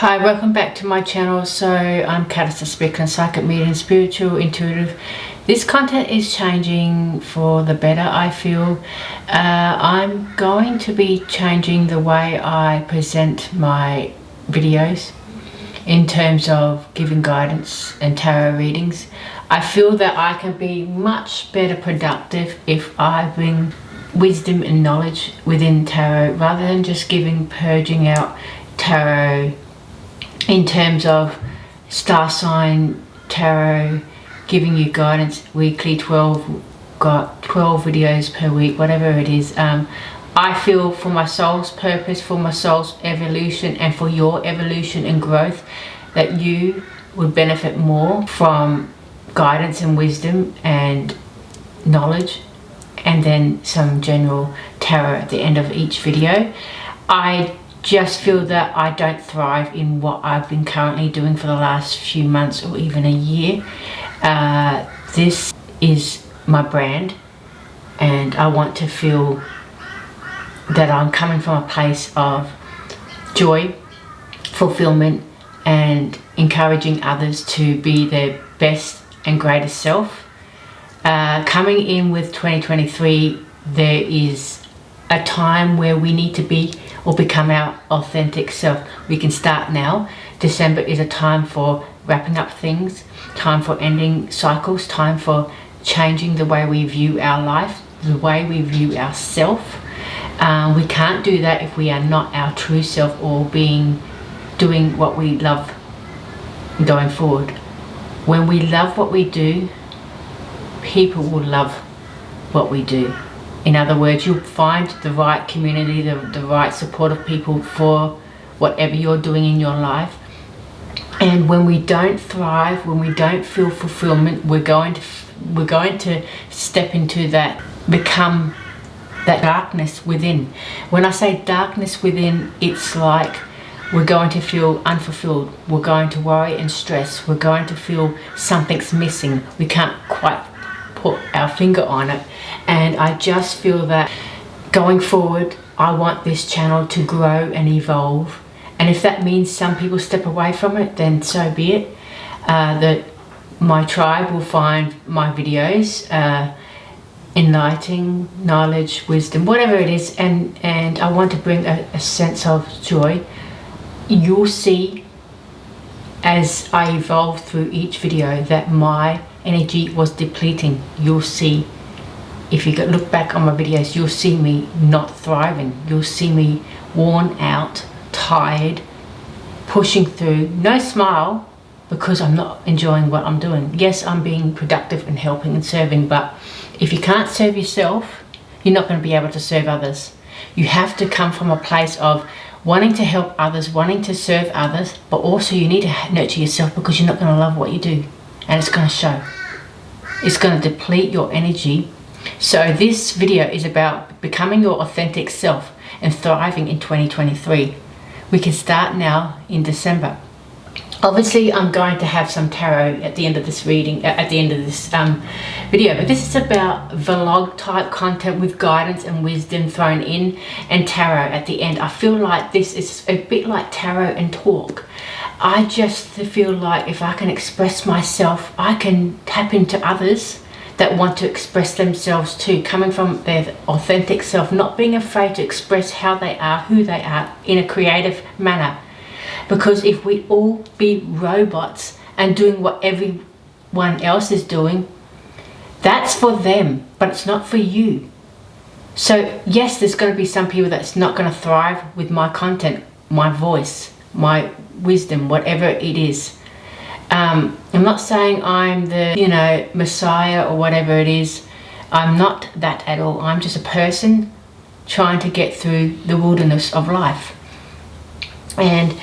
Hi, welcome back to my channel. So I'm Katica, speaker, psychic, medium, spiritual, intuitive. This content is changing for the better, I feel. I'm going to be changing the way I present my videos in terms of giving guidance and tarot readings. I feel that I can be much better productive if I bring wisdom and knowledge within tarot rather than just purging out tarot in terms of star sign tarot, giving you guidance weekly, 12 videos per week, whatever it is. I feel for my soul's purpose, for my soul's evolution, and for your evolution and growth, that you would benefit more from guidance and wisdom and knowledge, and then some general tarot at the end of each video. I just feel that I don't thrive in what I've been currently doing for the last few months or even a year. This is my brand, and I want to feel that I'm coming from a place of joy, fulfillment, and encouraging others to be their best and greatest self. Coming in with 2023, there is a time where we need to be or become our authentic self. We can start now. December is a time for wrapping up things, time for ending cycles, time for changing the way we view our life, the way we view ourselves. We can't do that if we are not our true self or doing what we love going forward. When we love what we do, people will love what we do. In other words, you'll find the right community, the right supportive people for whatever you're doing in your life. And when we don't thrive, when we don't feel fulfillment, we're going to step into that, become that darkness within. When I say darkness within, it's like we're going to feel unfulfilled. We're going to worry and stress. We're going to feel something's missing. We can't quite put our finger on it. And I just feel that going forward, I want this channel to grow and evolve. And if that means some people step away from it, then so be it. That my tribe will find my videos enlightening, knowledge, wisdom, whatever it is, and I want to bring a sense of joy. You'll see as I evolve through each video that my energy was depleting. You'll see, if you look back on my videos, you'll see me not thriving. You'll see me worn out, tired, pushing through, no smile, because I'm not enjoying what I'm doing. Yes, I'm being productive and helping and serving, but if you can't serve yourself, you're not going to be able to serve others. You have to come from a place of wanting to help others, wanting to serve others, but also you need to nurture yourself, because you're not going to love what you do, and it's going to show. It's going to deplete your energy. So this video is about becoming your authentic self and thriving in 2023. We can start now in December. Obviously, I'm going to have some tarot at the end of this reading, at the end of this video, but this is about vlog type content with guidance and wisdom thrown in, and tarot at the end. I feel like this is a bit like tarot and talk. I just feel like if I can express myself, I can tap into others that want to express themselves too, coming from their authentic self, not being afraid to express how they are, who they are, in a creative manner. Because if we all be robots and doing what everyone else is doing, that's for them, but it's not for you. So yes, there's going to be some people that's not going to thrive with my content, my voice, my wisdom, whatever it is. I'm not saying I'm the messiah or whatever it is. I'm not that at all. I'm just a person trying to get through the wilderness of life. And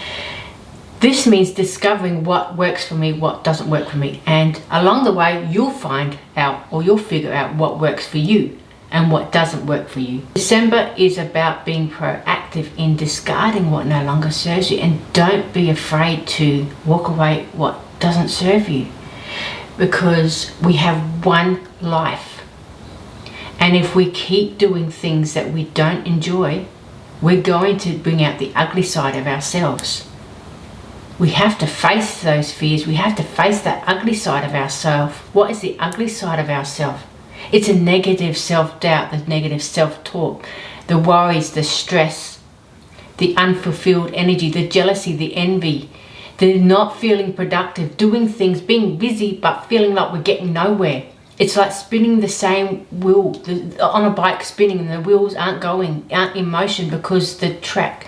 this means discovering what works for me, what doesn't work for me. And along the way, you'll find out, or you'll figure out what works for you and what doesn't work for you. December is about being proactive in discarding what no longer serves you, and don't be afraid to walk away what doesn't serve you, because we have one life. And if we keep doing things that we don't enjoy, we're going to bring out the ugly side of ourselves. we have to face those fears. We have to face that ugly side of ourselves. What is the ugly side of ourselves? It's a negative self-doubt, the negative self-talk, the worries, the stress, the unfulfilled energy, the jealousy, the envy, the not feeling productive, doing things, being busy, but feeling like we're getting nowhere. It's like spinning the same wheel on a bike, spinning, and the wheels aren't in motion because the track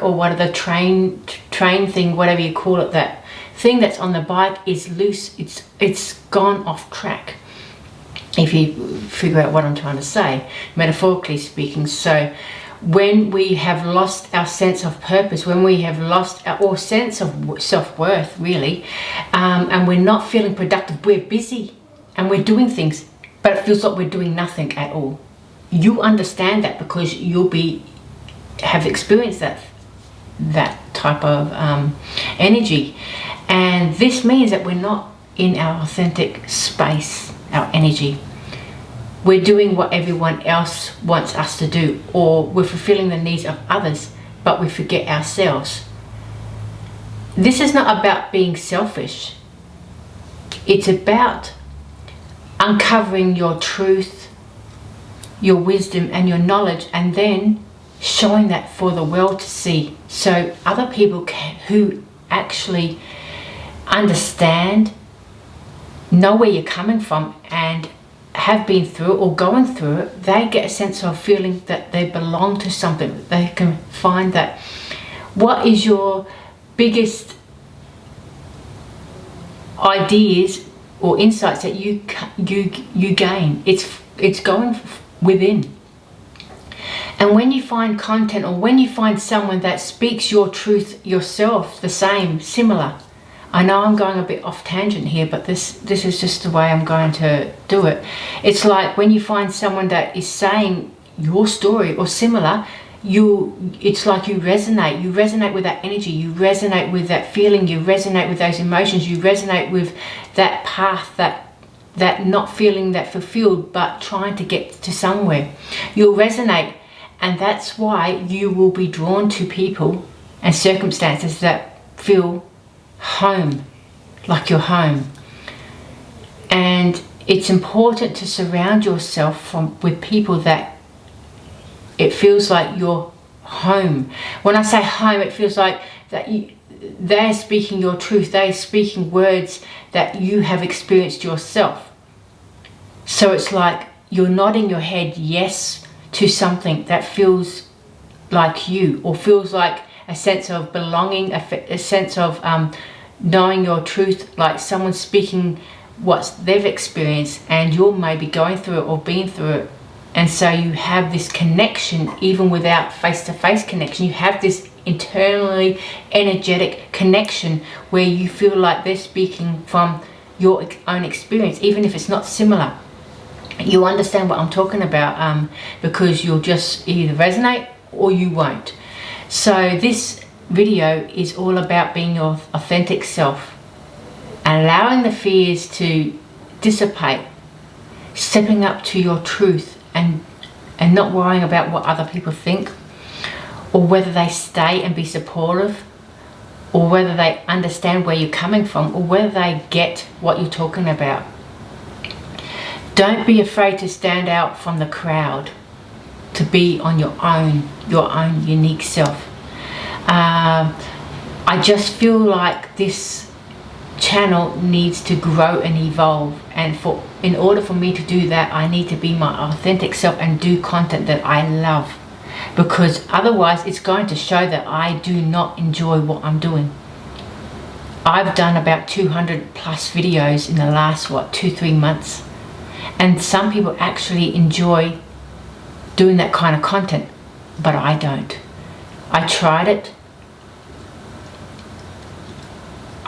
or what the train thing, whatever you call it, that thing that's on the bike is loose. It's gone off track, if you figure out what I'm trying to say, metaphorically speaking. So when we have lost our sense of purpose, when we have lost our sense of self-worth, really, and we're not feeling productive, we're busy and we're doing things, but it feels like we're doing nothing at all. You understand that because have experienced that type of energy. And this means that we're not in our authentic space, our energy. We're doing what everyone else wants us to do, or we're fulfilling the needs of others, but we forget ourselves. This is not about being selfish. It's about uncovering your truth, your wisdom and your knowledge, and then showing that for the world to see, so other people who actually understand, know where you're coming from and have been through it or going through it, they get a sense of feeling that they belong to something. They can find that what is your biggest ideas or insights that you gain. It's going within. And when you find content, or when you find someone that speaks your truth yourself, the same, similar. I know I'm going a bit off tangent here, but this is just the way I'm going to do it. It's like when you find someone that is saying your story or similar, it's like you resonate with that energy, you resonate with that feeling, you resonate with those emotions, you resonate with that path, that not feeling that fulfilled but trying to get to somewhere. You'll resonate, and that's why you will be drawn to people and circumstances that feel home, like you're home. And it's important to surround yourself with people that it feels like you're home. When I say home, it feels like that they're speaking your truth. They're speaking words that you have experienced yourself. So it's like you're nodding your head yes to something that feels like you, or feels like a sense of belonging, a sense of knowing your truth, like someone speaking what they've experienced and you're maybe going through it or been through it. And so you have this connection, even without face-to-face connection. You have this internally energetic connection where you feel like they're speaking from your own experience, even if it's not similar. You understand what I'm talking about, because you'll just either resonate or you won't. So this video is all about being your authentic self, allowing the fears to dissipate, stepping up to your truth, and not worrying about what other people think, or whether they stay and be supportive, or whether they understand where you're coming from, or whether they get what you're talking about. Don't be afraid to stand out from the crowd, to be on your own unique self. I just feel like this channel needs to grow and evolve, and in order for me to do that, I need to be my authentic self and do content that I love, because otherwise it's going to show that I do not enjoy what I'm doing. I've done about 200 plus videos in the last 2-3 months, and some people actually enjoy doing that kind of content, but I don't. I tried it.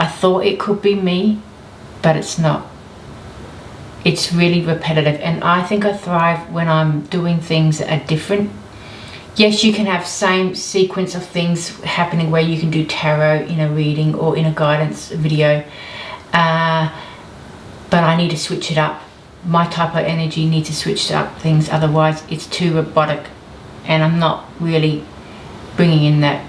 I thought it could be me, but it's not. It's really repetitive, and I think I thrive when I'm doing things that are different. Yes, you can have same sequence of things happening where you can do tarot in a reading or in a guidance video, but I need to switch it up. My type of energy needs to switch up things, otherwise it's too robotic, and I'm not really bringing in that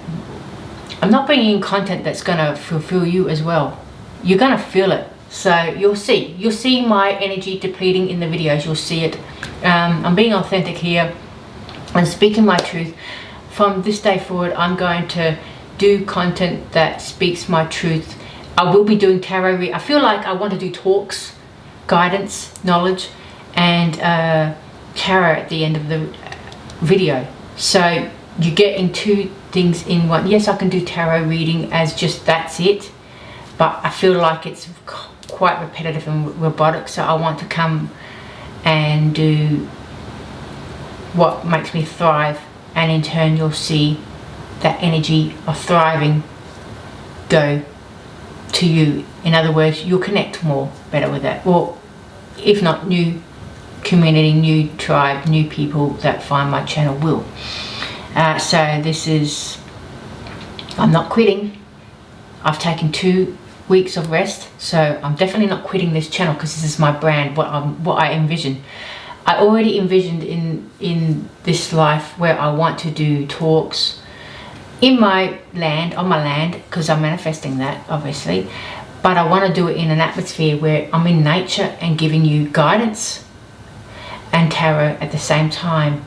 I'm not bringing in content that's going to fulfill you as well. You're going to feel it. So you'll see my energy depleting in the videos. You'll see it. I'm being authentic here and speaking my truth. From this day forward, I'm going to do content that speaks my truth. I will be doing tarot. I feel like I want to do talks, guidance, knowledge, and tarot at the end of the video. So you get in two things in one. Yes, I can do tarot reading as just that's it, but I feel like it's quite repetitive and robotic, so I want to come and do what makes me thrive, and in turn you'll see that energy of thriving go to you. In other words, you'll connect more better with that, or if not, new community, new tribe, new people that find my channel will. So this is, I'm not quitting. I've taken 2 weeks of rest, so I'm definitely not quitting this channel, because this is my brand, what I envision. I already envisioned in this life where I want to do talks in my land, on my land, because I'm manifesting that obviously, but I want to do it in an atmosphere where I'm in nature and giving you guidance and tarot at the same time.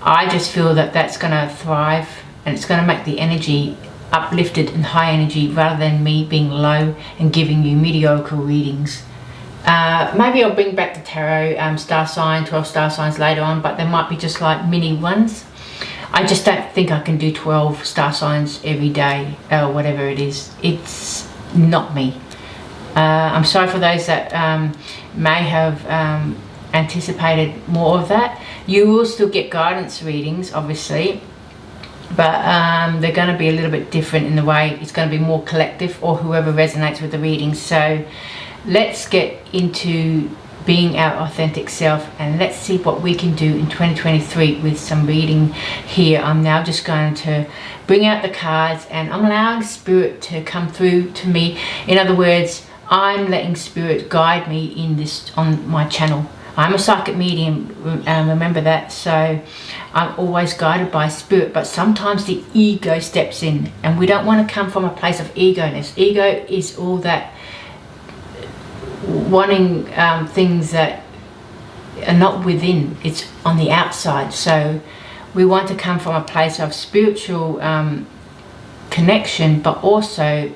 I just feel that that's going to thrive, and it's going to make the energy uplifted and high energy, rather than me being low and giving you mediocre readings. Maybe I'll bring back the tarot star sign, 12 star signs later on, but there might be just like mini ones. I just don't think I can do 12 star signs every day or whatever it is. It's not me. I'm sorry for those that may have anticipated more of that. You will still get guidance readings obviously, but they're going to be a little bit different in the way it's going to be more collective, or whoever resonates with the readings. So let's get into being our authentic self, and let's see what we can do in 2023 with some reading here. I'm now just going to bring out the cards, and I'm allowing spirit to come through to me. In other words, I'm letting spirit guide me in this on my channel. I'm a psychic medium, remember that, so I'm always guided by spirit, but sometimes the ego steps in, and we don't want to come from a place of ego-ness. Ego is all that wanting things that are not within, it's on the outside. So we want to come from a place of spiritual connection, but also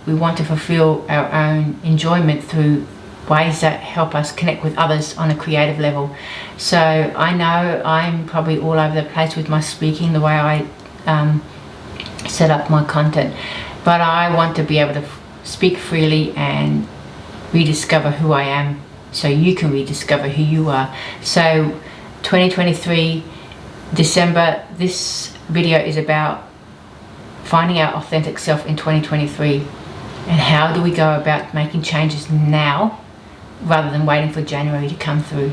we want to fulfill our own enjoyment through ways that help us connect with others on a creative level. So I know I'm probably all over the place with my speaking, the way I set up my content, but I want to be able to speak freely and rediscover who I am, so you can rediscover who you are. So 2023 December, this video is about finding our authentic self in 2023, and how do we go about making changes now rather than waiting for January to come through.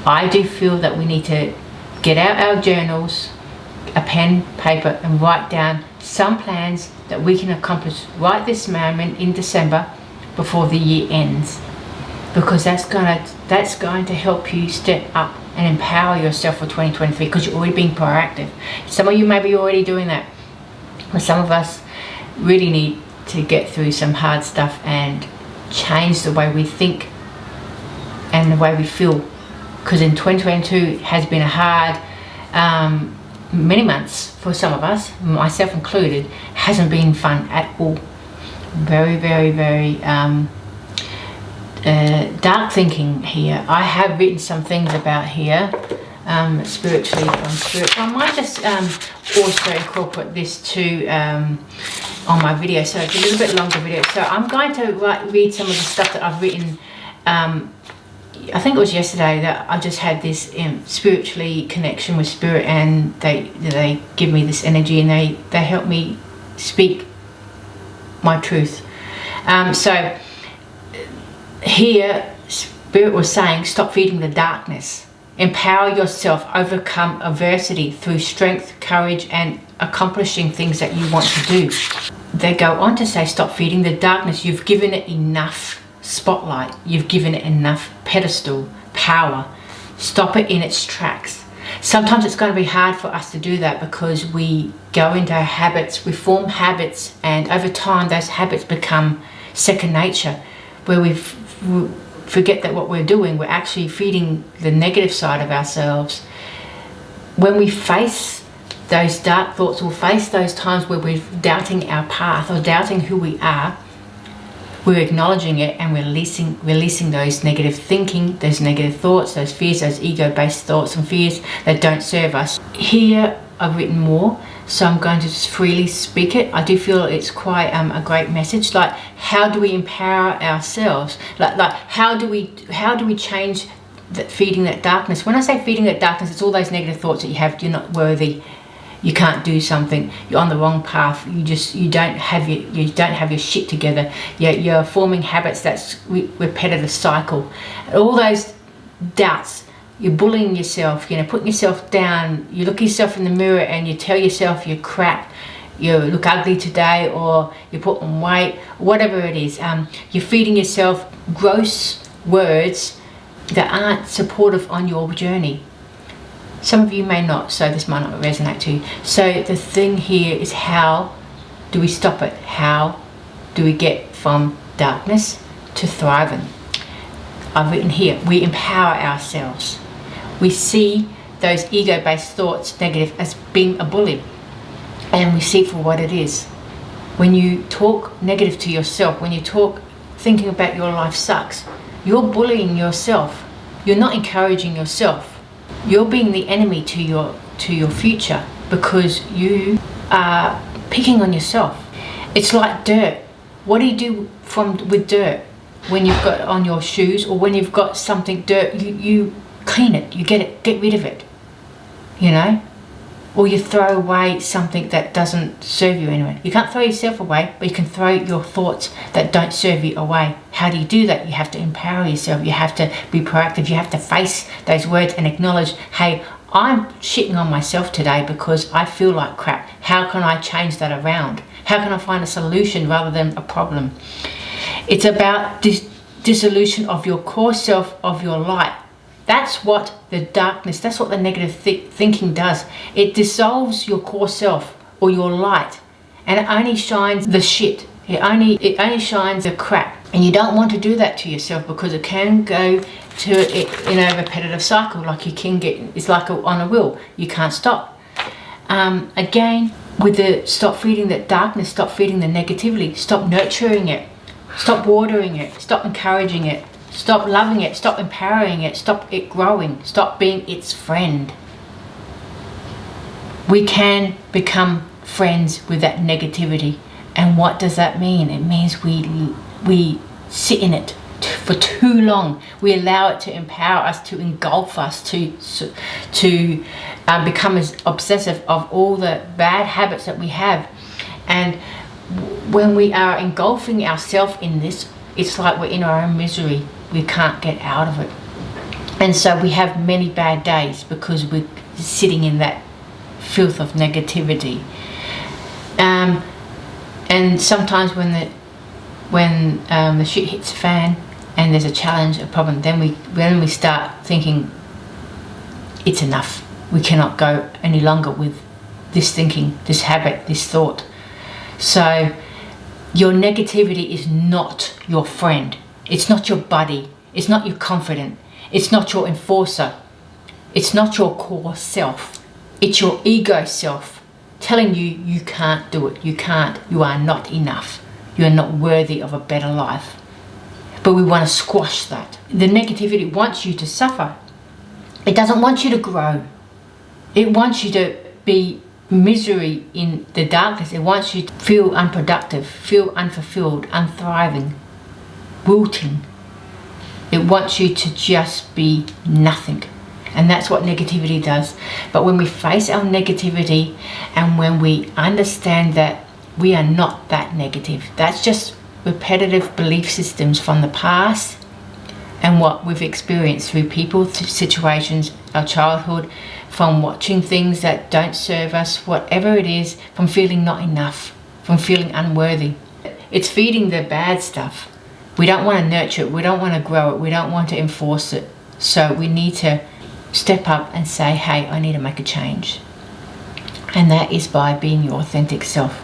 I do feel that we need to get out our journals, a pen, paper, and write down some plans that we can accomplish right this moment in December before the year ends, because that's going to help you step up and empower yourself for 2023, because you're already being proactive. Some of you may be already doing that, but some of us really need to get through some hard stuff and change the way we think and the way we feel, because in 2022 has been a hard many months for some of us, myself included. Hasn't been fun at all. Very, very, very dark thinking here. I have written some things about here spiritually from spirit, so I might just also incorporate this too on my video, so it's a little bit longer video. So I'm going to read some of the stuff that I've written. I think it was yesterday that I just had this spiritually connection with spirit, and they give me this energy, and they help me speak my truth. So here spirit was saying, stop feeding the darkness, empower yourself, overcome adversity through strength, courage, and accomplishing things that you want to do. They go on to say, stop feeding the darkness. You've given it enough spotlight, you've given it enough pedestal power. Stop it in its tracks. Sometimes it's going to be hard for us to do that because we go into our habits, we form habits, and over time those habits become second nature, where we forget that what we're doing, we're actually feeding the negative side of ourselves. When we face those dark thoughts, or face those times where we're doubting our path or doubting who we are, we're acknowledging it and we're releasing those negative thinking, those negative thoughts, those fears, those ego-based thoughts and fears that don't serve us. Here I've written more, so I'm going to just freely speak it. I do feel it's quite a great message. Like, how do we empower ourselves? Like how do we change that, feeding that darkness? When I say feeding that darkness, it's all those negative thoughts that you have. You're not worthy. You can't do something. You're on the wrong path. You don't have your shit together. You're forming habits that's repetitive cycle. All those doubts. You're bullying yourself. Putting yourself down. You look yourself in the mirror and you tell yourself you're crap. You look ugly today, or you put on weight. Whatever it is, you're feeding yourself gross words that aren't supportive on your journey. Some of you may not, so this might not resonate to you. So the thing here is, how do we stop it? How do we get from darkness to thriving? I've written here, we empower ourselves. We see those ego-based thoughts, negative, as being a bully, and we see it for what it is. When you talk negative to yourself, when you talk thinking about your life sucks, you're bullying yourself. You're not encouraging yourself. You're being the enemy to your future, because you are picking on yourself. It's like dirt. What do you do with dirt? When you've got on your shoes, or when you've got something dirt, you clean it, you get rid of it, or you throw away something that doesn't serve you anyway. You can't throw yourself away, but you can throw your thoughts that don't serve you away. How do you do that? You have to empower yourself. You have to be proactive. You have to face those words and acknowledge, hey, I'm shitting on myself today because I feel like crap. How can I change that around? How can I find a solution rather than a problem? It's about dissolution of your core self, of your light. That's what the darkness, that's what the negative thinking does. It dissolves your core self or your light, and it only shines the shit. It only shines the crap. And you don't want to do that to yourself, because it can go to a repetitive cycle. Like, you can get, it's like on a wheel. You can't stop. Again, with the stop feeding that darkness, stop feeding the negativity, stop nurturing it, stop watering it, stop encouraging it. Stop loving it, stop empowering it, stop it growing, stop being its friend. We can become friends with that negativity. And what does that mean? It means we sit in it for too long. We allow it to empower us, to engulf us, to become as obsessive of all the bad habits that we have. And when we are engulfing ourselves in this, it's like we're in our own misery. We can't get out of it. And so we have many bad days because we're sitting in that filth of negativity. And sometimes when the shit hits the fan and there's a challenge, a problem, then we start thinking, it's enough. We cannot go any longer with this thinking, this habit, this thought. So your negativity is not your friend. It's not your buddy. It's not your confidant. It's not your enforcer. It's not your core self. It's your ego self telling you you can't do it. You can't. You are not enough. You are not worthy of a better life. But we want to squash that. The negativity wants you to suffer. It doesn't want you to grow. It wants you to be misery in the darkness. It wants you to feel unproductive, feel unfulfilled, unthriving, wilting. It wants you to just be nothing. And that's what negativity does. But when we face our negativity, and when we understand that we are not that negative, that's just repetitive belief systems from the past and what we've experienced through people, situations, our childhood, from watching things that don't serve us, whatever it is, from feeling not enough, from feeling unworthy. It's feeding the bad stuff. We don't want to nurture it. We don't want to grow it. We don't want to enforce it. So we need to step up and say, hey, I need to make a change. And that is by being your authentic self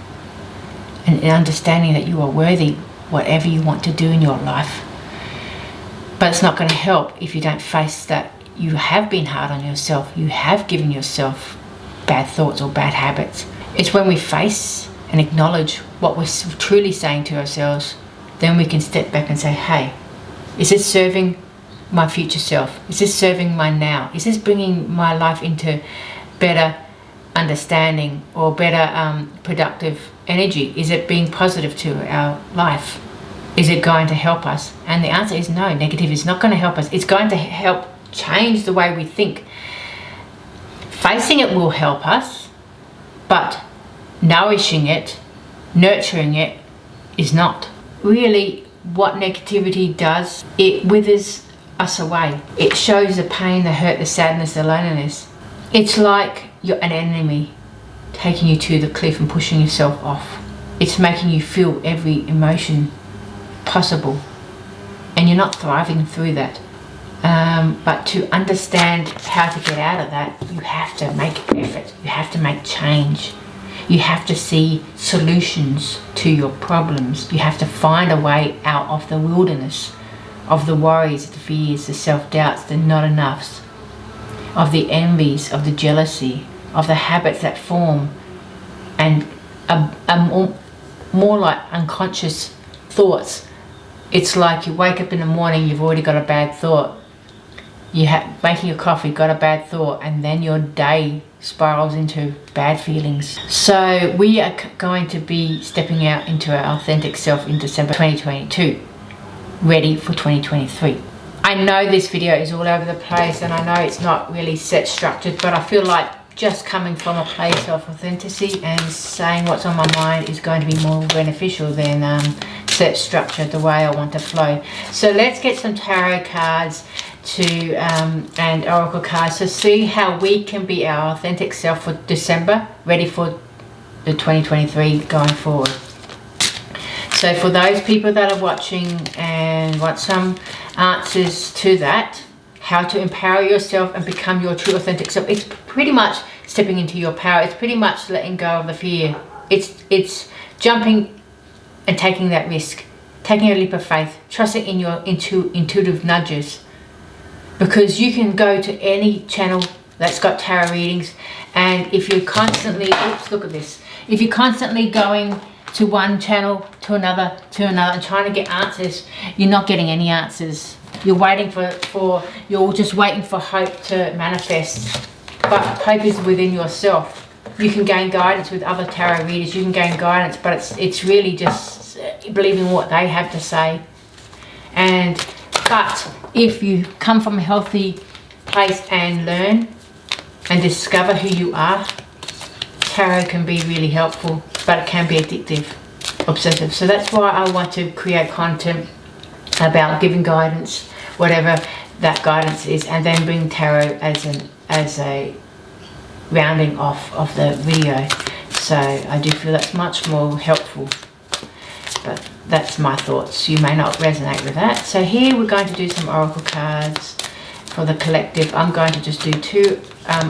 and understanding that you are worthy whatever you want to do in your life. But it's not going to help if you don't face that you have been hard on yourself, you have given yourself bad thoughts or bad habits. It's when we face and acknowledge what we're truly saying to ourselves, then we can step back and say, hey, is this serving my future self? Is this serving my now? Is this bringing my life into better understanding or better productive energy? Is it being positive to our life? Is it going to help us? And the answer is no. Negative is not going to help us. It's going to help change the way we think. Facing it will help us, but nourishing it, nurturing it is not. Really, what negativity does, it withers us away. It shows the pain, the hurt, the sadness, the loneliness. It's like you're an enemy taking you to the cliff and pushing yourself off. It's making you feel every emotion possible, and you're not thriving through that. But to understand how to get out of that, you have to make effort. You have to make change. You have to see solutions to your problems. You have to find a way out of the wilderness of the worries, the fears, the self-doubts, the not enoughs, of the envies, of the jealousy, of the habits that form, and more like unconscious thoughts. It's like you wake up in the morning, you've already got a bad thought. You have making your coffee, got a bad thought, and then your day spirals into bad feelings. So we are going to be stepping out into our authentic self in December 2022, ready for 2023. I know this video is all over the place, and I know it's not really set structured, but I feel like just coming from a place of authenticity and saying what's on my mind is going to be more beneficial than set structure the way I want to flow. So let's get some tarot cards and oracle cards to see how we can be our authentic self for December, ready for the 2023 going forward. So for those people that are watching and want some answers to that, how to empower yourself and become your true authentic self, it's pretty much stepping into your power. It's pretty much letting go of the fear. It's jumping and taking that risk, taking a leap of faith, trusting in your intuitive nudges, because you can go to any channel that's got tarot readings, and if you're constantly, look at this, if you're constantly going to one channel to another and trying to get answers, you're not getting any answers. You're waiting you're just waiting for hope to manifest, but hope is within yourself. You can gain guidance with other tarot readers, you can gain guidance, but it's really just believing what they have to say. But if you come from a healthy place and learn and discover who you are, tarot can be really helpful, but it can be addictive, obsessive. So that's why I want to create content about giving guidance, whatever that guidance is, and then bring tarot as a rounding off of the video. So I do feel that's much more helpful, but that's my thoughts. You may not resonate with that. So here we're going to do some oracle cards for the collective. I'm going to just do 2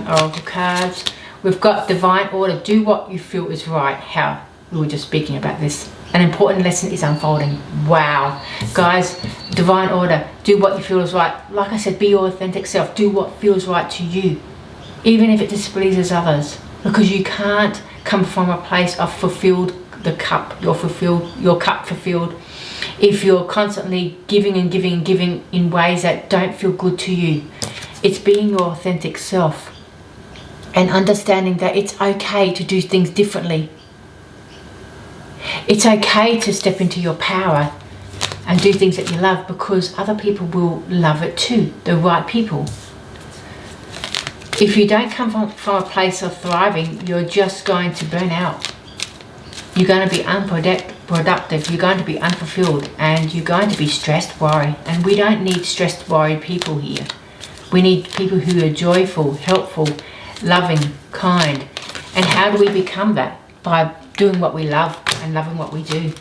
oracle cards. We've got divine order. Do what you feel is right. How we were just speaking about this. An important lesson is unfolding. Wow, guys, divine order. Do what you feel is right. Like I said, be your authentic self. Do what feels right to you, even if it displeases others, because you can't come from a place of fulfilled the cup. Your cup fulfilled if you're constantly giving and giving and giving in ways that don't feel good to you. It's being your authentic self and understanding that it's okay to do things differently. It's okay to step into your power and do things that you love, because other people will love it too, the right people. If you don't come from a place of thriving, you're just going to burn out. You're going to be unproductive, you're going to be unfulfilled, and you're going to be stressed, worried. And we don't need stressed, worried people here. We need people who are joyful, helpful, loving, kind. And how do we become that? By doing what we love and loving what we do.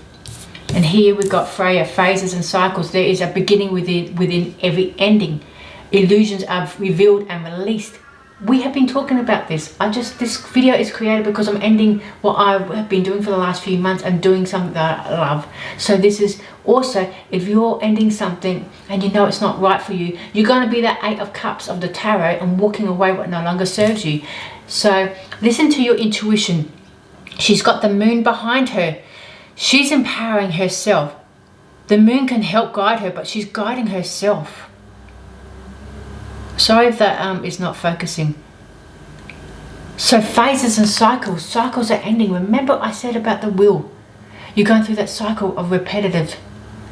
And here we've got Freya, phases and cycles. There is a beginning within every ending. illusions are revealed and released. We have been talking about this. This video is created because I'm ending what I have been doing for the last few months and doing something that I love. So this is also, if you're ending something and you know it's not right for you, you're going to be that 8 of Cups of the tarot and walking away what no longer serves you. So listen to your intuition. She's got the moon behind her. She's empowering herself. The moon can help guide her, but she's guiding herself. Sorry if that is not focusing. So phases and cycles are ending. Remember I said about the wheel. You're going through that cycle of repetitive,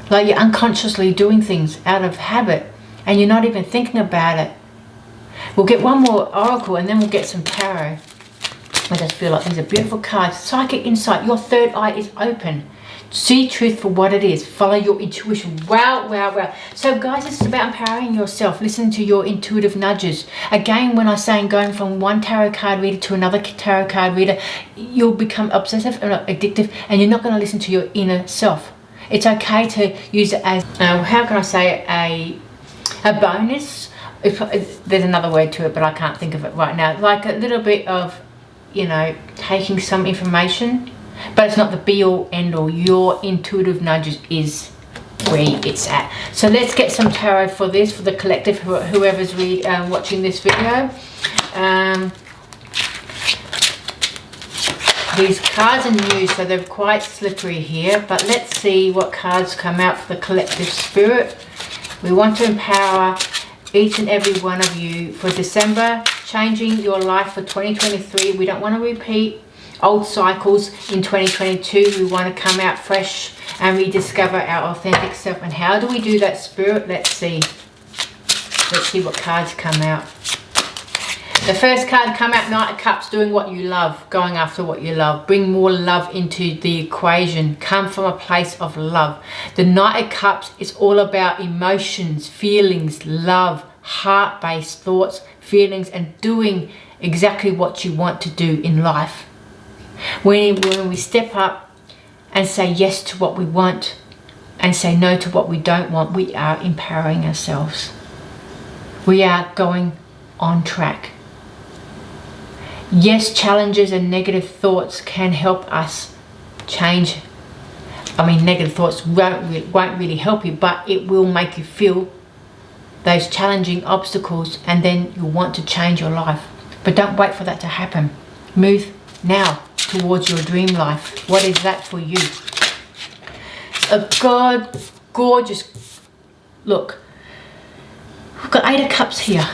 like you're unconsciously doing things out of habit and you're not even thinking about it. We'll get one more oracle and then we'll get some tarot. I just feel like these are beautiful cards. Psychic insight. Your third eye is open. See truth for what it is. Follow your intuition. Wow, wow, wow. So guys, it's about empowering yourself. Listen to your intuitive nudges. Again, when I'm saying going from one tarot card reader to another tarot card reader, you'll become obsessive and addictive and you're not going to listen to your inner self. It's okay to use it as, how can I say it, a bonus. There's another word to it, but I can't think of it right now. Like a little bit of, you know, taking some information. But it's not the be all end all. Your intuitive nudges is where it's at. So let's get some tarot for this, for the collective, whoever's watching this video. These cards are new, so they're quite slippery here. But let's see what cards come out for the collective spirit. We want to empower each and every one of you for December, changing your life for 2023. We don't want to repeat old cycles in 2022. We want to come out fresh and rediscover our authentic self. And how do we do that, spirit? Let's see what cards come out. The first card come out, Knight of Cups, doing what you love, going after what you love. Bring more love into the equation. Come from a place of love. The Knight of Cups is all about emotions, feelings, love, heart-based thoughts, feelings, and doing exactly what you want to do in life. When we step up and say yes to what we want and say no to what we don't want, we are empowering ourselves. We are going on track. Yes, challenges and negative thoughts can help us change. I mean, negative thoughts won't really help you, but it will make you feel those challenging obstacles and then you'll want to change your life. But don't wait for that to happen. Move now towards your dream life. What is that for you? A gorgeous look. We've got 8 of Cups here.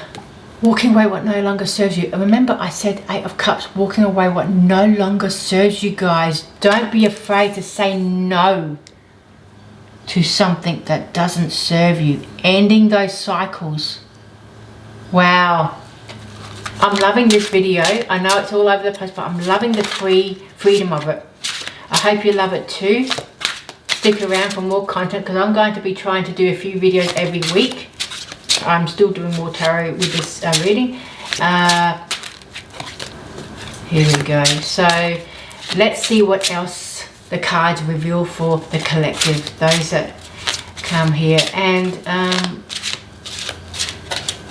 Walking away what no longer serves you. And remember I said 8 of Cups, walking away what no longer serves you, guys. Don't be afraid to say no to something that doesn't serve you. Ending those cycles. Wow. I'm loving this video. I know it's all over the place, but I'm loving the freedom of it. I hope you love it too. Stick around for more content because I'm going to be trying to do a few videos every week. I'm still doing more tarot with this reading. Here we go. So let's see what else the cards reveal for the collective, those that come here. And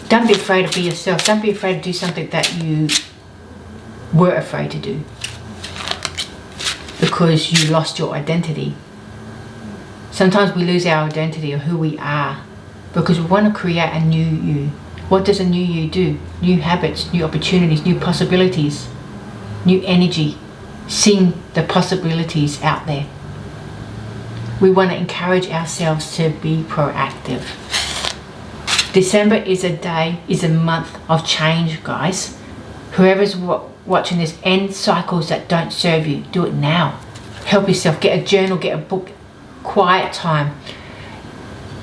don't be afraid to be yourself. Don't be afraid to do something that you were afraid to do because you lost your identity. Sometimes we lose our identity of who we are because we want to create a new you. What does a new you do? New habits, new opportunities, new possibilities, new energy. Seeing the possibilities out there. We want to encourage ourselves to be proactive. December is a month of change, guys. Whoever's watching this, end cycles that don't serve you. Do it now. Help yourself. Get a journal, get a book. Quiet time.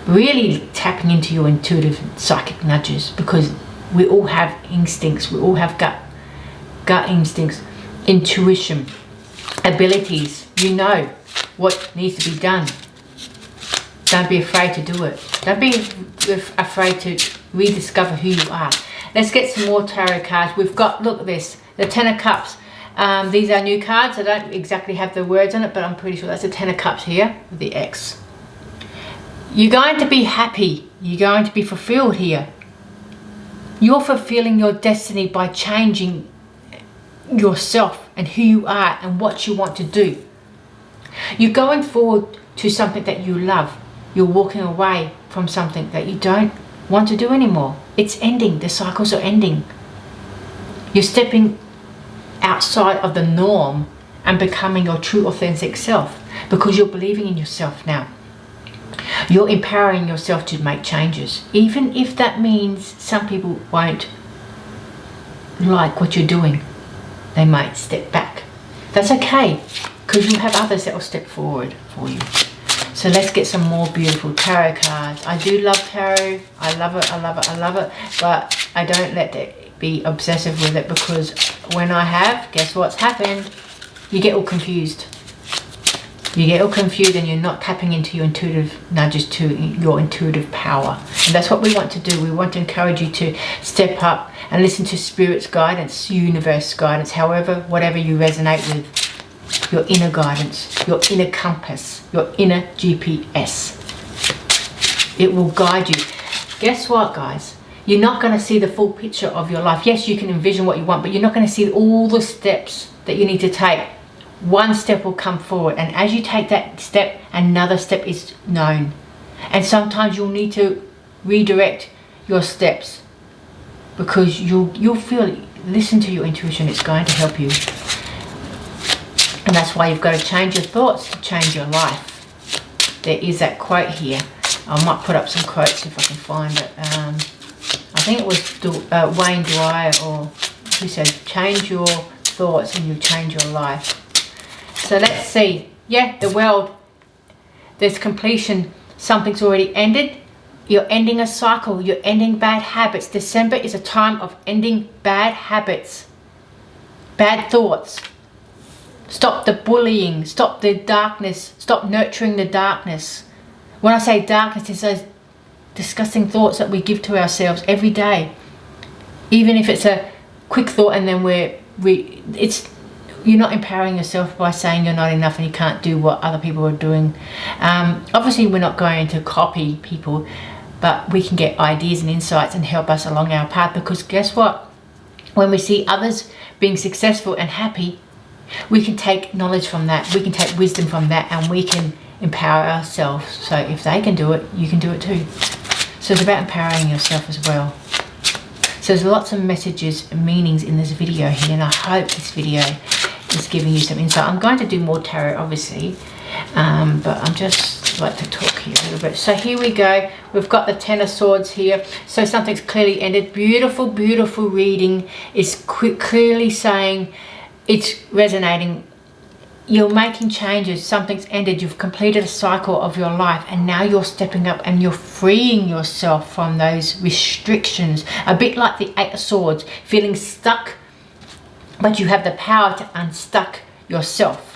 Really tapping into your intuitive psychic nudges because we all have instincts. We all have gut instincts, intuition, abilities. You know what needs to be done. Don't be afraid to do it. Don't be afraid to rediscover who you are. Let's get some more tarot cards. We've got, look at this, the 10 of Cups. These are new cards. I don't exactly have the words on it, but I'm pretty sure that's the 10 of Cups here with the X. You're going to be happy. You're going to be fulfilled here. You're fulfilling your destiny by changing yourself and who you are and what you want to do. You're going forward to something that you love. You're walking away from something that you don't want to do anymore. It's ending. The cycles are ending. You're stepping outside of the norm and becoming your true authentic self because you're believing in yourself now. You're empowering yourself to make changes, even if that means some people won't like what you're doing. They might step back. That's okay, because you have others that will step forward for you. So let's get some more beautiful tarot cards. I do love tarot. I love it, I love it, I love it. But I don't let it be obsessive with it, because when I have, guess what's happened? You get all confused. You get all confused and you're not tapping into your intuitive nudges, to your intuitive power. And that's what we want to do. We want to encourage you to step up and listen to Spirit's guidance, universe guidance, however, whatever you resonate with. Your inner guidance, your inner compass, your inner GPS. It will guide you. Guess what, guys? You're not going to see the full picture of your life. Yes, you can envision what you want, but you're not going to see all the steps that you need to take. One step will come forward, and as you take that step, another step is known. And sometimes you'll need to redirect your steps, because you'll feel, listen to your intuition, it's going to help you. And that's why you've got to change your thoughts to change your life. There is that quote here. I might put up some quotes if I can find it. I think it was Wayne Dwyer, or who said, change your thoughts and you'll change your life. So let's see. Yeah, the world, there's completion. Something's already ended. You're ending a cycle. You're ending bad habits. December is a time of ending bad habits, bad thoughts. Stop the bullying. Stop the darkness. Stop nurturing the darkness. When I say darkness, it's those disgusting thoughts that we give to ourselves every day. Even if it's a quick thought, and then you're not empowering yourself by saying you're not enough and you can't do what other people are doing. Obviously, we're not going to copy people, but we can get ideas and insights and help us along our path, because guess what? When we see others being successful and happy, we can take knowledge from that, we can take wisdom from that, and we can empower ourselves. So if they can do it, you can do it too. So it's about empowering yourself as well. So there's lots of messages and meanings in this video here, and I hope this video is giving you some insight. I'm going to do more tarot, obviously, but I'm just like to talk here a little bit. So here we go. We've got the Ten of Swords here. So something's clearly ended. Beautiful, beautiful reading. Is clearly saying, it's resonating. You're making changes. Something's ended. You've completed a cycle of your life, and now you're stepping up and you're freeing yourself from those restrictions. A bit like the Eight of Swords, feeling stuck, but you have the power to unstuck yourself.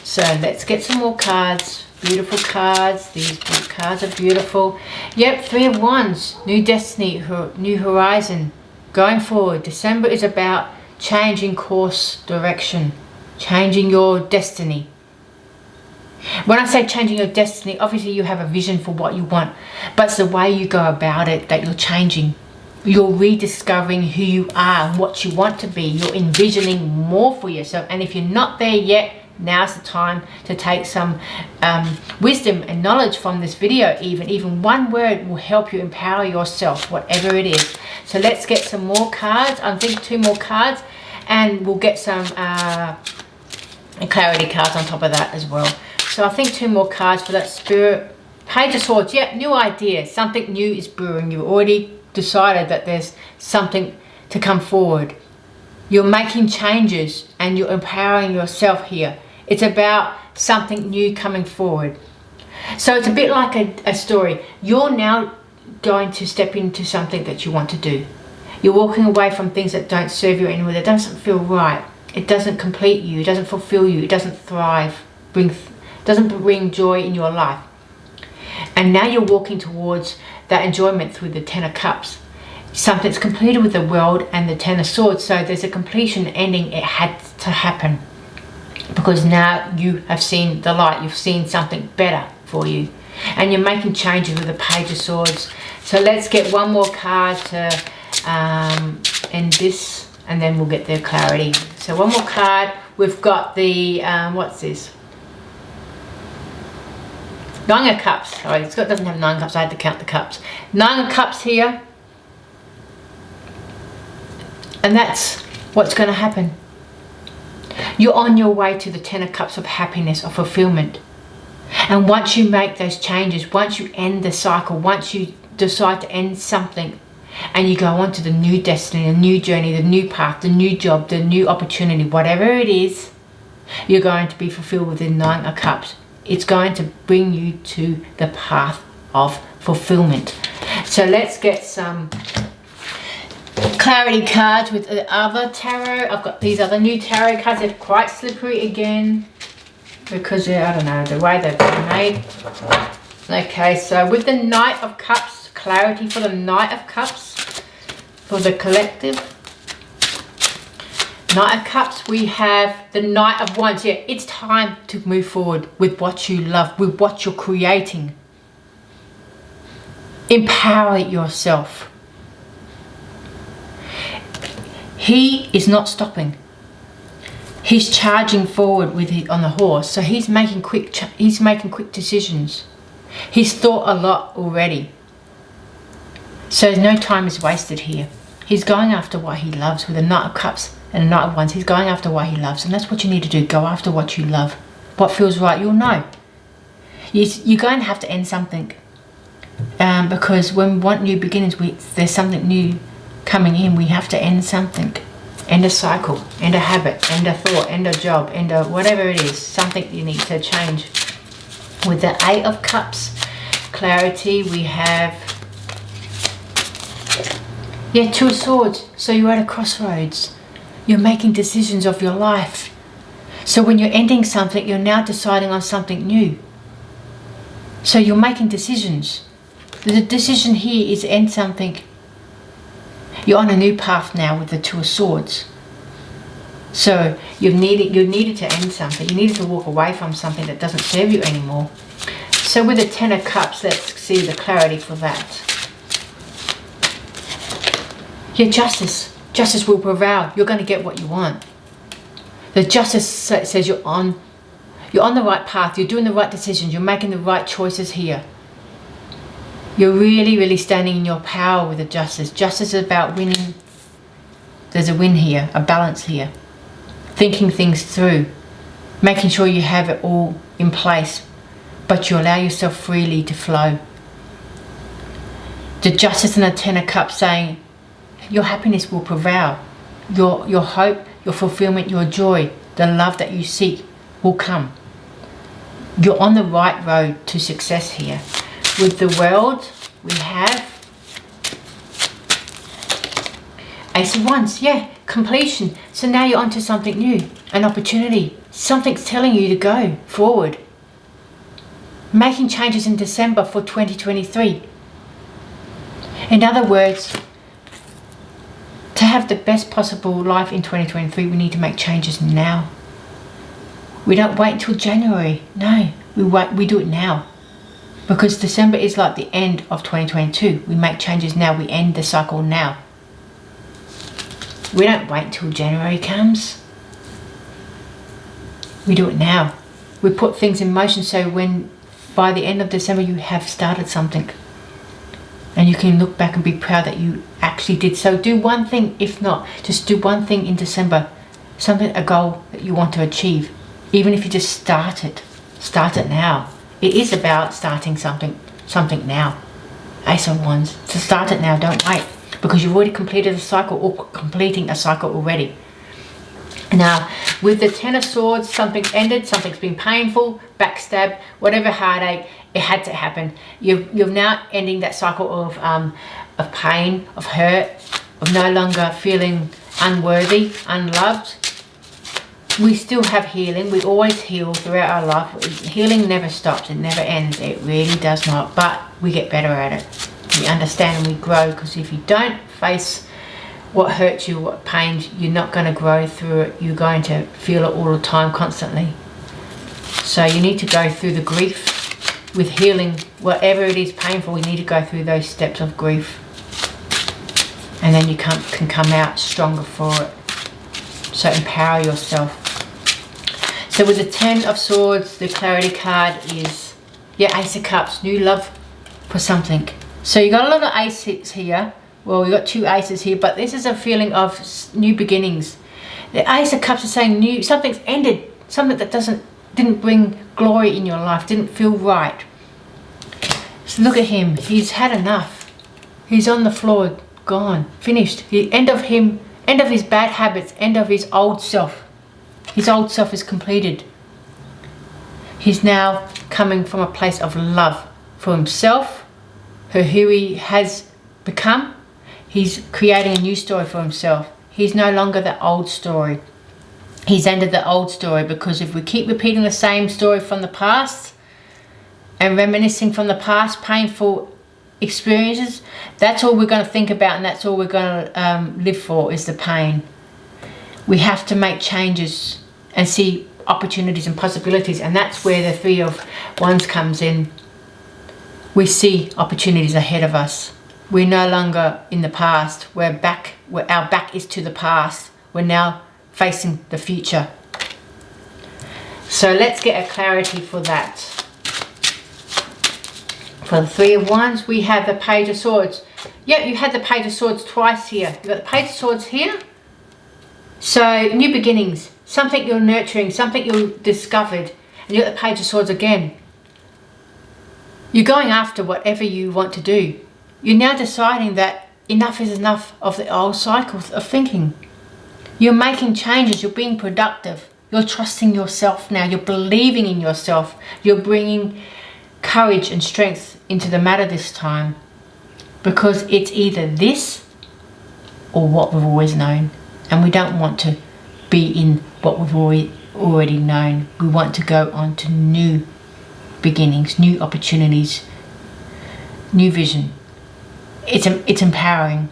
So let's get some more cards. Beautiful cards. These cards are beautiful. Yep, Three of Wands. New destiny, new horizon. Going forward. December is about changing course, direction. Changing your destiny. When I say changing your destiny, obviously you have a vision for what you want, but it's the way you go about it that you're changing. You're rediscovering who you are and what you want to be. You're envisioning more for yourself, and if you're not there yet, now's the time to take some wisdom and knowledge from this video. Even one word will help you empower yourself, whatever it is. So let's get some more cards. I think 2 more cards, and we'll get some clarity cards on top of that as well. So I think 2 more cards for that. Spirit, Page of Swords. Yeah, new idea. Something new is brewing. You've already decided that there's something to come forward. You're making changes and you're empowering yourself here. It's about something new coming forward. So it's a bit like a story. You're now going to step into something that you want to do. You're walking away from things that don't serve you anymore, that doesn't feel right. It doesn't complete you, it doesn't fulfill you, it doesn't thrive, doesn't bring joy in your life. And now you're walking towards that enjoyment through the Ten of Cups. Something's completed with the World and the Ten of Swords, so there's a completion ending. It had to happen because now you have seen the light, you've seen something better for you, and you're making changes with the Page of Swords. So let's get one more card to and this, and then we'll get the clarity. So one more card. We've got the what's this? Nine of Cups. Sorry, it doesn't have 9 cups. I had to count the cups. 9 of Cups here, and that's what's going to happen. You're on your way to the 10 of Cups of happiness, of fulfillment. And once you make those changes, once you end the cycle, once you decide to end something, and you go on to the new destiny, the new journey, the new path, the new job, the new opportunity, whatever it is, you're going to be fulfilled with the 9 of Cups. It's going to bring you to the path of fulfillment. So let's get some clarity cards with the other tarot. I've got these other new tarot cards. They're quite slippery again because I don't know, the way they've been made. Okay, so with the Knight of Cups, clarity for the Knight of Cups for the collective. Knight of Cups, we have the Knight of Wands. Yeah, it's time to move forward with what you love, with what you're creating. Empower yourself. He is not stopping. He's charging forward with on the horse, so he's making quick decisions. He's thought a lot already, so no time is wasted here. He's going after what he loves with a Knight of Cups and a Knight of Wands. He's going after what he loves, and that's what you need to do. Go after what you love. What feels right, you'll know. You're going to have to end something, because when we want new beginnings, there's something new coming in. We have to end something. End a cycle, end a habit, end a thought, end a job, end a whatever it is, something you need to change. With the 8 of Cups, clarity, we have, 2 of Swords. So you're at a crossroads. You're making decisions of your life. So when you're ending something, you're now deciding on something new. So you're making decisions. The decision here is end something. You're on a new path now with the 2 of Swords. So you needed to end something. You needed to walk away from something that doesn't serve you anymore. So with the 10 of Cups, let's see the clarity for that. Justice. Justice will prevail. You're going to get what you want. The Justice says you're on the right path. You're doing the right decisions. You're making the right choices here. You're really, really standing in your power with the Justice. Justice is about winning. There's a win here, a balance here. Thinking things through. Making sure you have it all in place, but you allow yourself freely to flow. The Justice and the 10 of Cups saying your happiness will prevail. Your hope, your fulfillment, your joy, the love that you seek will come. You're on the right road to success here. With the World, we have Ace of Wands. Completion. So now you're onto something new, an opportunity. Something's telling you to go forward. Making changes in December for 2023. In other words, to have the best possible life in 2023, we need to make changes now. We don't wait until January. No, we do it now. Because December is like the end of 2022. We make changes now. We end the cycle now. We don't wait till January comes. We do it now. We put things in motion so when by the end of December you have started something. And you can look back and be proud that you actually did. So do one thing, if not, just do one thing in December. A goal that you want to achieve. Even if you just start it now. It is about starting something now. Ace of Wands. So start it now, don't wait. Because you've already completed a cycle or completing a cycle already. Now, with the 10 of Swords, something's ended, something's been painful, backstab, whatever heartache, it had to happen. You're now ending that cycle of pain, of hurt, of no longer feeling unworthy, unloved. We still have healing. We always heal throughout our life. Healing never stops. It never ends. It really does not. But we get better at it. We understand and we grow, because if you don't face what hurts you, what pains, you're not going to grow through it. You're going to feel it all the time, constantly. So you need to go through the grief with healing. Whatever it is painful, we need to go through those steps of grief. And then you can come out stronger for it. So empower yourself. So with the 10 of Swords, the clarity card is, yeah, Ace of Cups, new love for something. So you got a lot of aces here. Well, we got 2 aces here, but this is a feeling of new beginnings. The Ace of Cups is saying new, something's ended, something that didn't bring glory in your life, didn't feel right. So look at him, he's had enough. He's on the floor, gone, finished. The end of his bad habits, end of his old self. His old self is completed. He's now coming from a place of love for himself, for who he has become. He's creating a new story for himself. He's no longer the old story. He's ended the old story, because if we keep repeating the same story from the past and reminiscing from the past, painful experiences, that's all we're going to think about, and that's all we're going to live for, is the pain. We have to make changes and see opportunities and possibilities, and that's where the 3 of Wands comes in. We see opportunities ahead of us. We're no longer in the past. Our back is to the past. We're now facing the future. So let's get a clarity for that. For the 3 of Wands, we have the Page of Swords. Yep, you had the Page of Swords twice here. You've got the Page of Swords here. So, new beginnings. Something you're nurturing, something you discovered. And you've got the Page of Swords again. You're going after whatever you want to do. You're now deciding that enough is enough of the old cycles of thinking. You're making changes. You're being productive. You're trusting yourself now. You're believing in yourself. You're bringing courage and strength into the matter this time, because it's either this or what we've always known, and we don't want to be in what we've already known. We want to go on to new beginnings, new opportunities, new vision. It's empowering.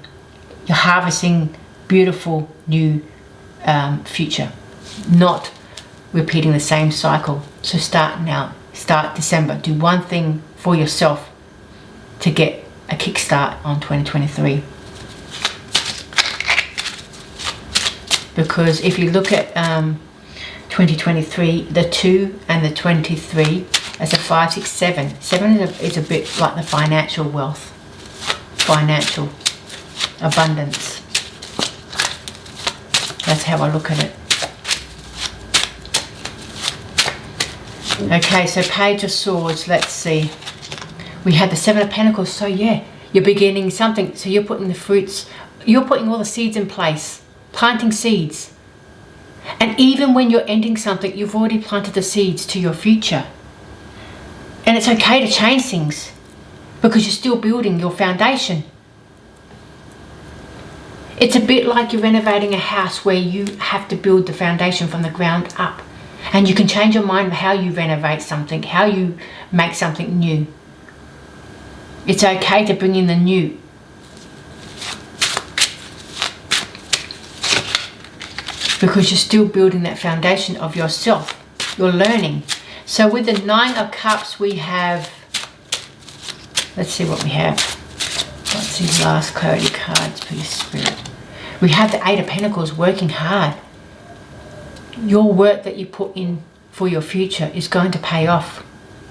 You're harvesting beautiful new future, not repeating the same cycle. So start now. Start December. Do one thing for yourself to get a kickstart on 2023. Because if you look at 2023, the 2 and the 23 as a 5, 6, 7. 7 is a bit like the financial wealth, financial abundance. That's how I look at it. Okay, so Page of Swords, let's see. We had the 7 of Pentacles, so yeah, you're beginning something. So you're putting the fruits, you're putting all the seeds in place, planting seeds. And even when you're ending something, you've already planted the seeds to your future. And it's okay to change things, because you're still building your foundation. It's a bit like you're renovating a house where you have to build the foundation from the ground up. And you can change your mind how you renovate something, how you make something new. It's okay to bring in the new. Because you're still building that foundation of yourself. You're learning. So with the 9 of Cups, we have, let's see what we have. What's these last clarity cards, please, Spirit? We have the 8 of Pentacles, working hard. Your work that you put in for your future is going to pay off.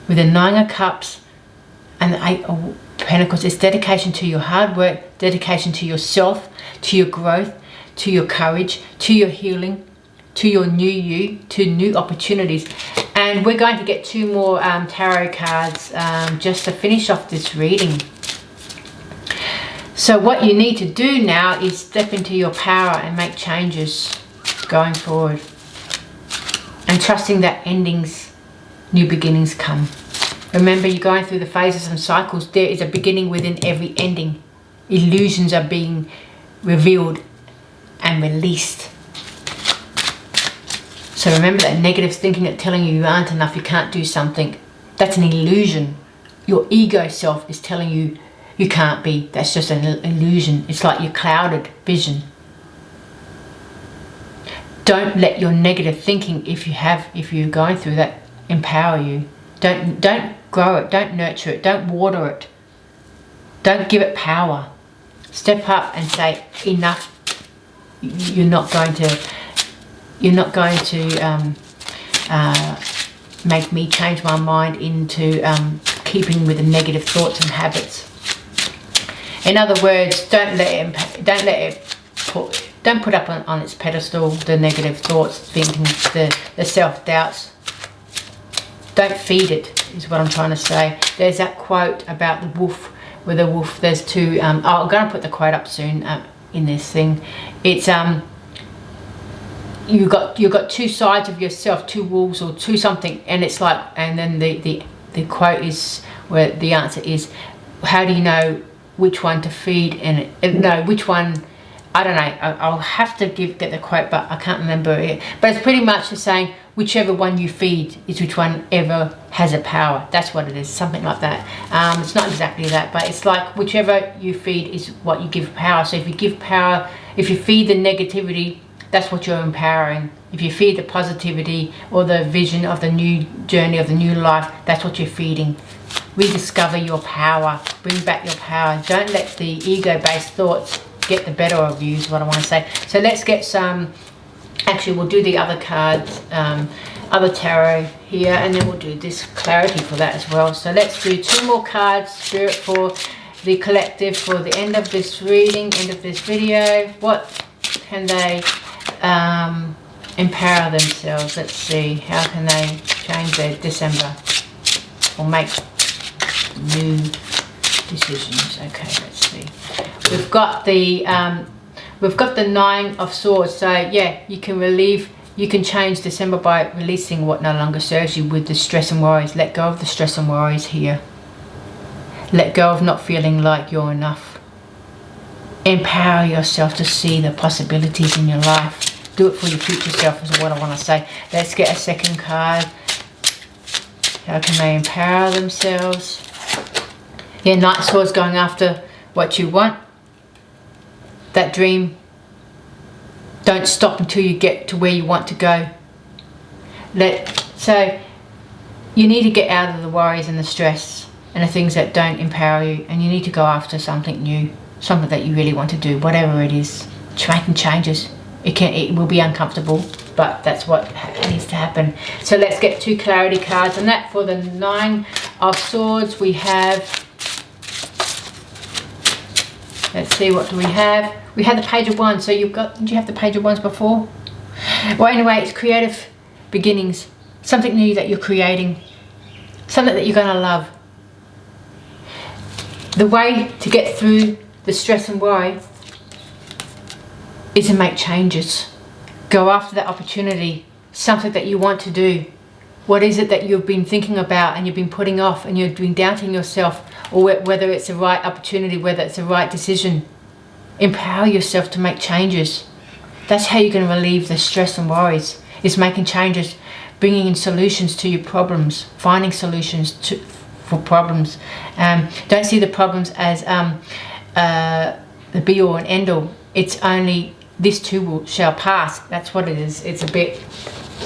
With the 9 of Cups and the 8 of Pentacles, it's dedication to your hard work, dedication to yourself, to your growth, to your courage, to your healing, to your new you, to new opportunities. And we're going to get 2 more tarot cards just to finish off this reading. So what you need to do now is step into your power and make changes going forward. And trusting that endings, new beginnings come. Remember, you're going through the phases and cycles. There is a beginning within every ending. Illusions are being revealed and released. So remember that negative thinking that telling you aren't enough, you can't do something. That's an illusion. Your ego self is telling you you can't be. That's just an illusion. It's like your clouded vision. Don't let your negative thinking, if you're going through that, empower you. Don't grow it. Don't nurture it. Don't water it. Don't give it power. Step up and say enough. You're not going to make me change my mind into keeping with the negative thoughts and habits. In other words, don't put up on its pedestal the negative thoughts, thinking, the self-doubts. Don't feed it, is what I'm trying to say. There's that quote about the wolf, with a wolf, there's two, I'm going to put the quote up soon in this thing. It's, you've got two sides of yourself, two wolves or two something, and it's like, and then the quote is, where the answer is, how do you know which one to feed? And no, which one, I don't know, I'll have to get the quote, but I can't remember it. But it's pretty much the saying, whichever one you feed is which one ever has a power. That's what it is, something like that. It's not exactly that, but it's like whichever you feed is what you give power. So if you give power, if you feed the negativity, that's what you're empowering. If you feed the positivity or the vision of the new journey of the new life, that's what you're feeding. Rediscover your power, bring back your power. Don't let the ego-based thoughts get the better of you, is what I want to say. So let's get some, actually we'll do the other cards, other tarot here, and then we'll do this clarity for that as well. So let's do 2 more cards, Spirit, for the collective, for the end of this reading, end of this video. What can they empower themselves? Let's see, how can they change their December or make new decisions? Okay, let's see. We've got the 9 of Swords. So yeah, you can change December by releasing what no longer serves you with the stress and worries. Let go of the stress and worries here. Let go of not feeling like you're enough. Empower yourself to see the possibilities in your life. Do it for your future self, is what I want to say. Let's get a second card. How can they empower themselves? Yeah, Knight of Swords, going after what you want. That dream. Don't stop until you get to where you want to go. So you need to get out of the worries and the stress and the things that don't empower you, and you need to go after something new, something that you really want to do, whatever it is. Making changes. It will be uncomfortable, but that's what needs to happen. So let's get 2 clarity cards, and that for the 9 of Swords we have, let's see, what do we have? We had the Page of Wands. So did you have the Page of Wands before? Well, anyway, it's creative beginnings, something new that you're creating, something that you're going to love. The way to get through the stress and worry is to make changes. Go after that opportunity, something that you want to do. What is it that you've been thinking about and you've been putting off and you've been doubting yourself, or whether it's the right opportunity, whether it's the right decision? Empower yourself to make changes. That's how you're going to relieve the stress and worries, is making changes, bringing in solutions to your problems, finding solutions for problems. Don't see the problems as the be all and end all. It's only, this too shall pass. That's what it is. It's a bit,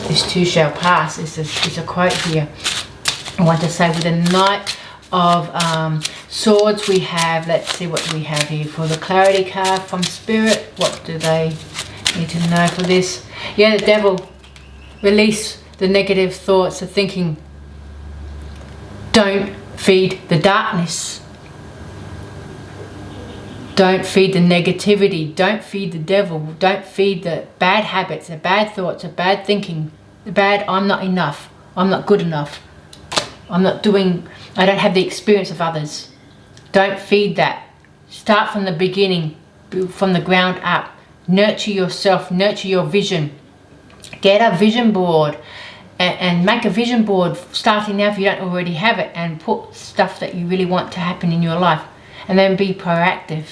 this too shall pass. It's a quote here. I want to say with the Knight of Swords we have, let's see what we have here for the clarity card from Spirit. What do they need to know for this? Yeah, the Devil. Release the negative thoughts of thinking. Don't feed the darkness. Don't feed the negativity. Don't feed the devil. Don't feed the bad habits, the bad thoughts, the bad thinking, the bad, I'm not enough, I'm not good enough, I don't have the experience of others. Don't feed that. Start from the beginning, from the ground up. Nurture yourself, nurture your vision. Get a vision board and make a vision board starting now if you don't already have it, and put stuff that you really want to happen in your life, and then be proactive.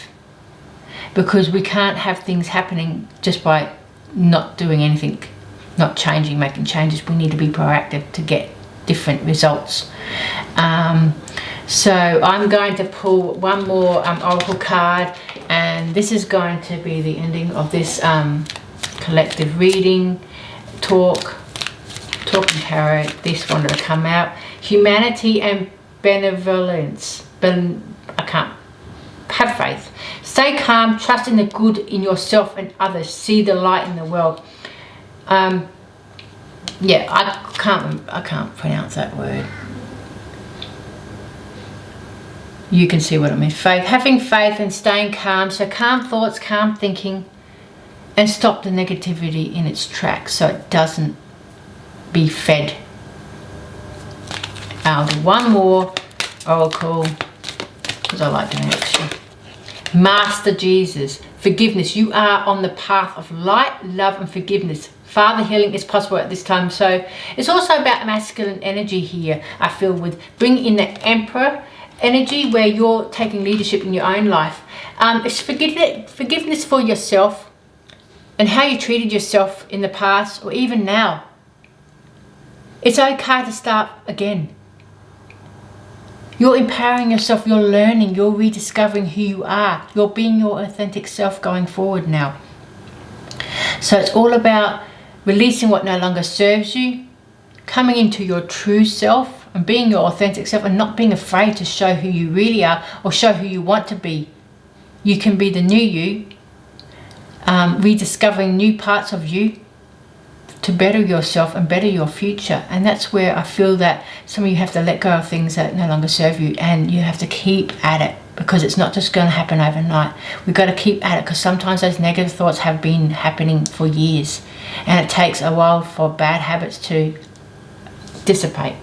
Because we can't have things happening just by not doing anything, not changing, making changes. We need to be proactive to get different results. So I'm going to pull one more oracle card, and this is going to be the ending of this collective reading, talking tarot. This wanted to come out. Humanity and benevolence. I can't have faith. Stay calm, trust in the good in yourself and others. See the light in the world. Yeah, I can't pronounce that word. You can see what I mean. Faith, having faith and staying calm. So calm thoughts, calm thinking, and stop the negativity in its tracks so it doesn't be fed. I'll do one more oracle because I like doing extra. Master Jesus, forgiveness. You are on the path of light, love, and forgiveness. Father, healing is possible at this time. So it's also about masculine energy here, I feel, with bringing in the Emperor energy where you're taking leadership in your own life. It's forgiveness for yourself and how you treated yourself in the past or even now. It's okay to start again. You're empowering yourself, you're learning, you're rediscovering who you are. You're being your authentic self going forward now. So it's all about releasing what no longer serves you, coming into your true self and being your authentic self and not being afraid to show who you really are or show who you want to be. You can be the new you, rediscovering new parts of you to better yourself and better your future. And that's where I feel that some of you have to let go of things that no longer serve you, and you have to keep at it because it's not just going to happen overnight. We've got to keep at it because sometimes those negative thoughts have been happening for years and it takes a while for bad habits to dissipate.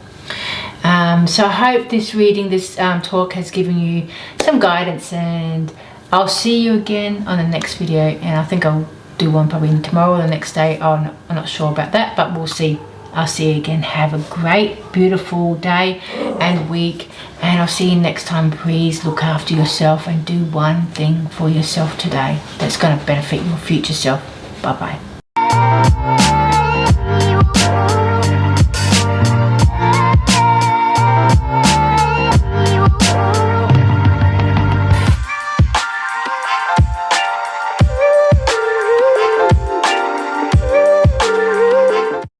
So I hope this reading, this talk has given you some guidance, and I'll see you again on the next video. And I think I'll do one probably tomorrow or the next day. I'm not sure about that, but we'll see. I'll see you again. Have a great, beautiful day and week, and I'll see you next time. Please look after yourself and do one thing for yourself today that's going to benefit your future self. Bye bye.